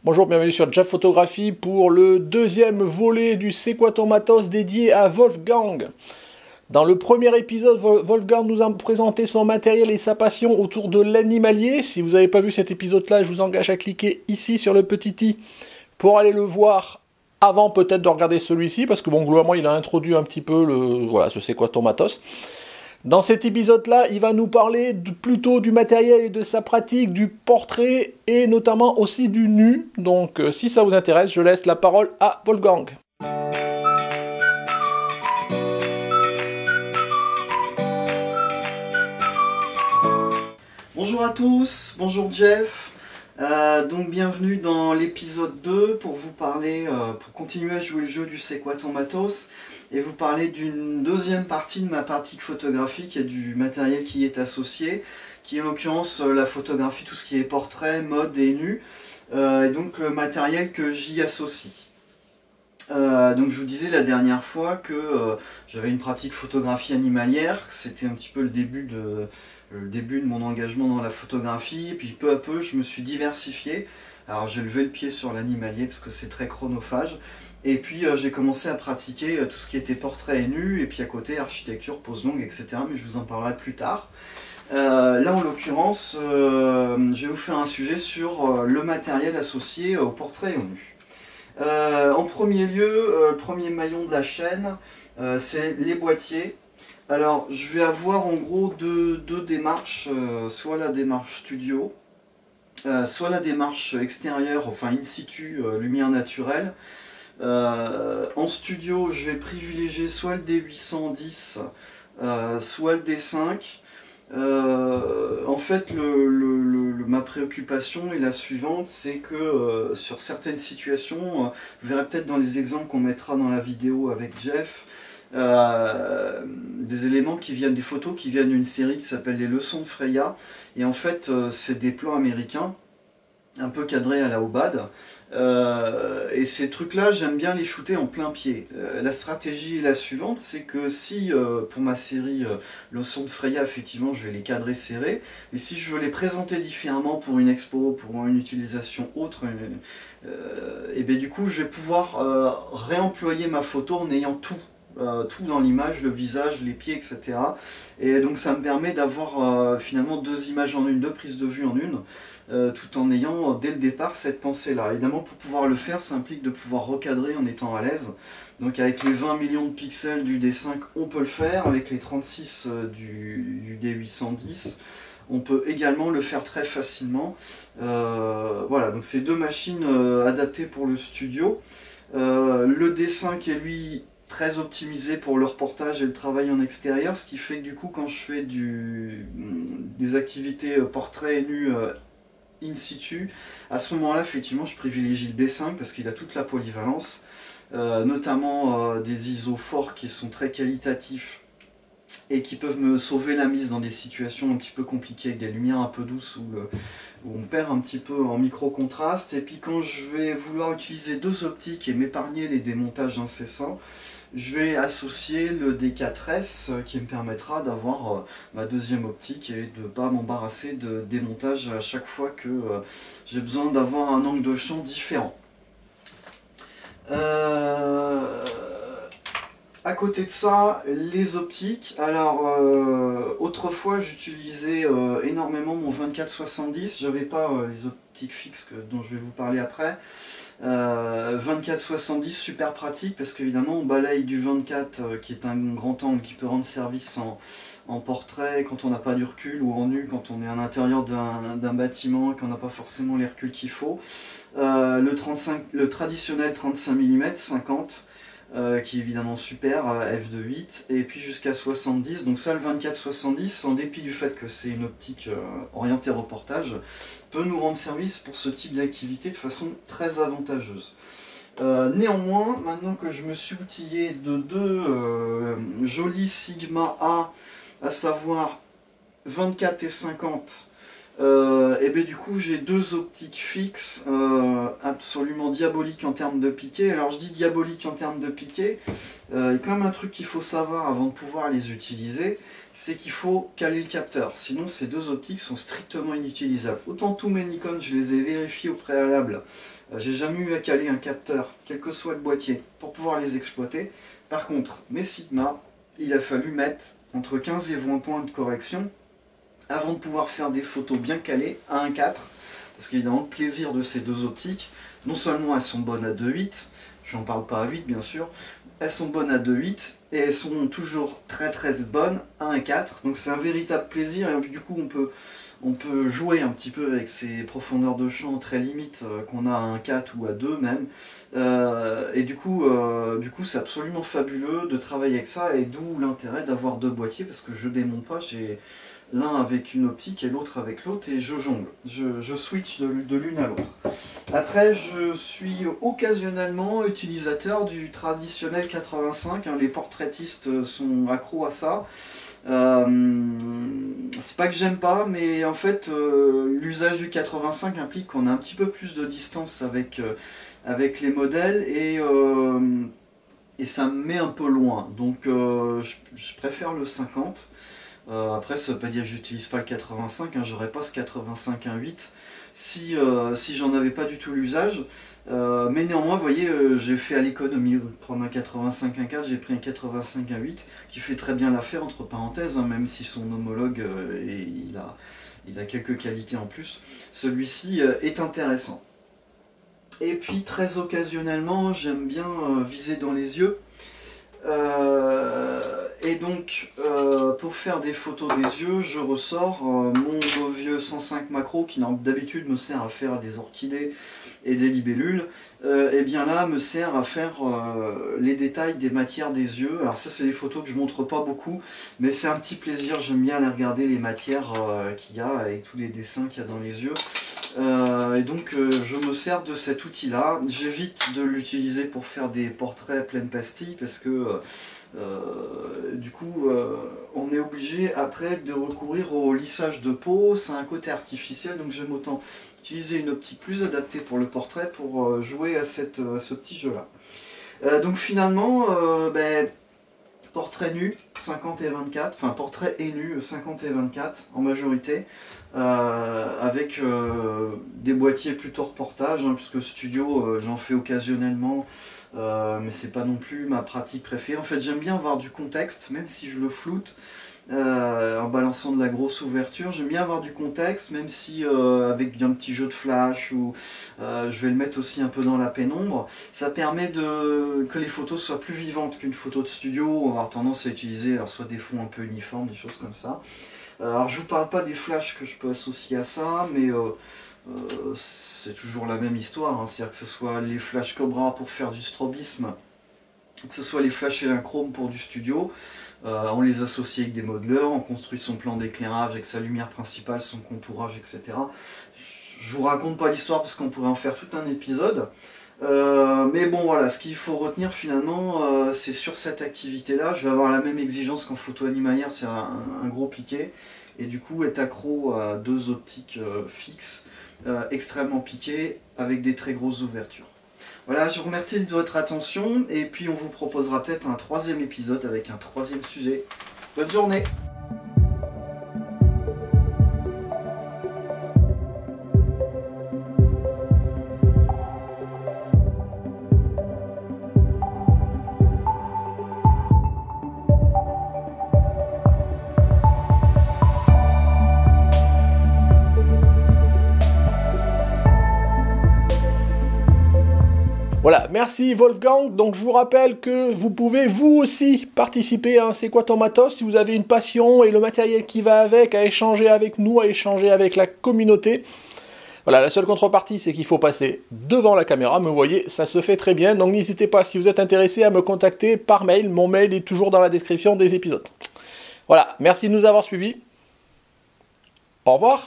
Bonjour, bienvenue sur Jeff Photographie pour le deuxième volet du C'est quoi ton matos dédié à Wolfgang. Dans le premier épisode, Wolfgang nous a présenté son matériel et sa passion autour de l'animalier. Si vous n'avez pas vu cet épisode-là, je vous engage à cliquer ici sur le petit i pour aller le voir avant peut-être de regarder celui-ci, parce que bon, globalement, il a introduit un petit peu ce C'est quoi ton matos. Dans cet épisode-là, il va nous parler plutôt du matériel et de sa pratique, du portrait et notamment aussi du nu. Donc si ça vous intéresse, je laisse la parole à Wolfgang. Bonjour à tous, bonjour Jeff. Donc bienvenue dans l'épisode 2 pour vous parler, pour continuer à jouer le jeu du C'est quoi ton matos et vous parler d'une deuxième partie de ma pratique photographique et du matériel qui y est associé, qui est en l'occurrence la photographie, tout ce qui est portrait, mode et nu, et donc le matériel que j'y associe. Donc je vous disais la dernière fois que j'avais une pratique photographie animalière, c'était un petit peu le début de mon engagement dans la photographie, et puis peu à peu je me suis diversifié. Alors j'ai levé le pied sur l'animalier parce que c'est très chronophage, et puis j'ai commencé à pratiquer tout ce qui était portrait et nu, et puis à côté architecture, pose longue, etc. Mais je vous en parlerai plus tard. Là en l'occurrence, je vais vous faire un sujet sur le matériel associé au portrait et au nu. En premier lieu, le premier maillon de la chaîne, c'est les boîtiers. Alors, je vais avoir en gros deux démarches, soit la démarche studio, soit la démarche extérieure, enfin in situ, lumière naturelle. En studio, je vais privilégier soit le D810, soit le D5. En fait, ma préoccupation est la suivante, c'est que sur certaines situations, vous verrez peut-être dans les exemples qu'on mettra dans la vidéo avec Jeff, des éléments qui viennent, des photos qui viennent d'une série qui s'appelle Les Leçons de Freya, et en fait c'est des plans américains, un peu cadrés à la Obad, et ces trucs là j'aime bien les shooter en plein pied. La stratégie est la suivante, c'est que si pour ma série Leçons de Freya, effectivement je vais les cadrer serrés, mais si je veux les présenter différemment pour une expo, pour une utilisation autre, et bien du coup je vais pouvoir réemployer ma photo en ayant tout dans l'image, le visage, les pieds, etc. Et donc ça me permet d'avoir finalement deux images en une, deux prises de vue en une, tout en ayant dès le départ cette pensée-là. Évidemment, pour pouvoir le faire, ça implique de pouvoir recadrer en étant à l'aise. Donc avec les 20 millions de pixels du D5, on peut le faire. Avec les 36 du D810, on peut également le faire très facilement. Voilà, donc c'est deux machines adaptées pour le studio. Le D5 est lui très optimisé pour le reportage et le travail en extérieur, ce qui fait que du coup quand je fais des activités portrait et nu in situ, à ce moment là effectivement je privilégie le D5 parce qu'il a toute la polyvalence, notamment des ISO forts qui sont très qualitatifs et qui peuvent me sauver la mise dans des situations un petit peu compliquées avec des lumières un peu douces où on perd un petit peu en micro-contraste. Et puis quand je vais vouloir utiliser deux optiques et m'épargner les démontages incessants, je vais associer le D4S qui me permettra d'avoir ma deuxième optique et de ne pas m'embarrasser de démontage à chaque fois que j'ai besoin d'avoir un angle de champ différent. À côté de ça, les optiques. Alors, autrefois, j'utilisais énormément mon 24-70. J'avais pas les optiques fixes dont je vais vous parler après. 24-70, super pratique parce qu'évidemment, on balaye du 24 qui est un grand angle qui peut rendre service en portrait quand on n'a pas du recul, ou en nu quand on est à l'intérieur d'un bâtiment et qu'on n'a pas forcément les reculs qu'il faut. Le traditionnel 35 mm 50. Qui est évidemment super, f2.8, et puis jusqu'à 70, donc ça le 24-70, en dépit du fait que c'est une optique orientée reportage, peut nous rendre service pour ce type d'activité de façon très avantageuse. Néanmoins, maintenant que je me suis outillé de deux jolis Sigma A, à savoir 24 et 50, Et bien du coup j'ai deux optiques fixes absolument diaboliques en termes de piqué. Alors je dis diabolique en termes de piqué, il y a quand même un truc qu'il faut savoir avant de pouvoir les utiliser, c'est qu'il faut caler le capteur, sinon ces deux optiques sont strictement inutilisables. Autant tous mes Nikon je les ai vérifiés au préalable, j'ai jamais eu à caler un capteur, quel que soit le boîtier, pour pouvoir les exploiter. Par contre mes Sigma, il a fallu mettre entre 15 et 20 points de correction avant de pouvoir faire des photos bien calées à 1.4, parce qu'évidemment le plaisir de ces deux optiques, non seulement elles sont bonnes à 2.8, j'en parle pas à 8 bien sûr, elles sont bonnes à 2.8 et elles sont toujours très bonnes à 1.4, donc c'est un véritable plaisir et du coup on peut jouer un petit peu avec ces profondeurs de champ très limites qu'on a à 1.4 ou à 2 même, et du coup c'est absolument fabuleux de travailler avec ça, et d'où l'intérêt d'avoir deux boîtiers, parce que je démonte pas, j'ai l'un avec une optique et l'autre avec l'autre, et je jongle, je switch de l'une à l'autre. Après, je suis occasionnellement utilisateur du traditionnel 85, hein, les portraitistes sont accros à ça. C'est pas que j'aime pas, mais en fait l'usage du 85 implique qu'on a un petit peu plus de distance avec les modèles, et ça me met un peu loin, donc je préfère le 50. Après ça veut pas dire que j'utilise pas le 85, hein, j'aurais pas ce 85 1.8 si j'en avais pas du tout l'usage, mais néanmoins vous voyez, j'ai fait à l'économie, prendre un 85 1.4, j'ai pris un 85 1.8 qui fait très bien l'affaire, entre parenthèses, hein, même si son homologue il a quelques qualités en plus, celui-ci est intéressant. Et puis très occasionnellement j'aime bien viser dans les yeux. Et donc pour faire des photos des yeux, je ressors mon vieux 105 macro qui d'habitude me sert à faire des orchidées et des libellules, et bien là me sert à faire les détails des matières des yeux. Alors ça c'est des photos que je montre pas beaucoup, mais c'est un petit plaisir, j'aime bien aller regarder les matières qu'il y a avec tous les dessins qu'il y a dans les yeux. Et donc je me sers de cet outil là, j'évite de l'utiliser pour faire des portraits pleine pastille, parce que du coup on est obligé après de recourir au lissage de peau, c'est un côté artificiel, donc j'aime autant utiliser une optique plus adaptée pour le portrait pour jouer à ce petit jeu là. Donc finalement portrait nu 50 et 24, enfin portrait et nu 50 et 24 en majorité, avec des boîtiers plutôt reportage, hein, puisque studio j'en fais occasionnellement, mais c'est pas non plus ma pratique préférée. En fait j'aime bien avoir du contexte, même si je le floute en balançant de la grosse ouverture, j'aime bien avoir du contexte, même si avec un petit jeu de flash, ou je vais le mettre aussi un peu dans la pénombre, ça permet que les photos soient plus vivantes qu'une photo de studio. On va avoir tendance à utiliser soit des fonds un peu uniformes, des choses comme ça. Alors je vous parle pas des flashs que je peux associer à ça, mais c'est toujours la même histoire, hein. C'est-à-dire que ce soit les flash Cobra pour faire du strobisme, que ce soit les flash Elinchrom pour du studio, on les associe avec des modeleurs, on construit son plan d'éclairage avec sa lumière principale, son contourage, etc. Je vous raconte pas l'histoire parce qu'on pourrait en faire tout un épisode. Mais bon voilà, ce qu'il faut retenir finalement, c'est sur cette activité là, je vais avoir la même exigence qu'en photo animalière, c'est un gros piqué, et du coup être accro à deux optiques fixes, extrêmement piquées, avec des très grosses ouvertures. Voilà, je vous remercie de votre attention, et puis on vous proposera peut-être un troisième épisode avec un troisième sujet. Bonne journée! Voilà, merci Wolfgang. Donc je vous rappelle que vous pouvez vous aussi participer à un C'est quoi ton matos si vous avez une passion et le matériel qui va avec, à échanger avec nous, à échanger avec la communauté. Voilà, la seule contrepartie, c'est qu'il faut passer devant la caméra, mais vous voyez, ça se fait très bien. Donc n'hésitez pas, si vous êtes intéressé, à me contacter par mail. Mon mail est toujours dans la description des épisodes. Voilà, merci de nous avoir suivis. Au revoir.